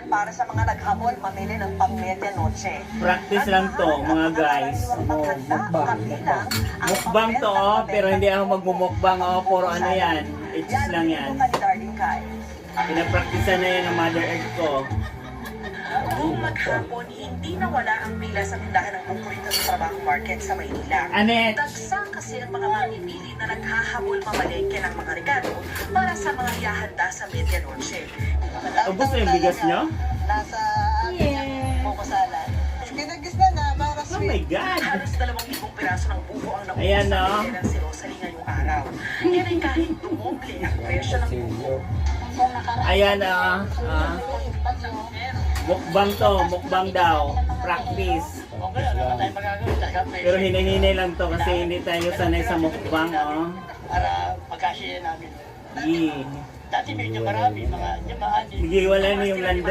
yan para sa mga naghabol mamili ng pang-medianoche. Practice lang to, mga guys. Mukbang to, oh, pero hindi ako magmumukbang, oh, puro ano yan. Itches lang yan. Pinapracticean na yan ng Mother Earth ko. Kung maghapon, hindi nawala ang pila sa tindahan ng buko sa trabaho market sa Maynila. Anet! Dagsa kasi ang mga mamimili na naghahabol mamalengke ng mga regalo para sa mga ihahanda sa medianoche. Ubus na yung bigas nyo? Nasa buko salad. Ginagis na para Oh my God! Halos 2,000 piraso ng buko ang naubos Ayan, sa no? bigay ng si Rosalie ngayong araw. Yan ay kahit dumoble ang presyo ng buko. Ayan, mukbang to, mukbang daw. Practice. Okay, ano ba tayo magagawin? Talaga, Pero hinahinay lang to kasi hindi tayo sanay sa mukbang, oh. para pagkasya namin. Yee. Dati medyo marami, mga 5. Sige, wala na yung landa.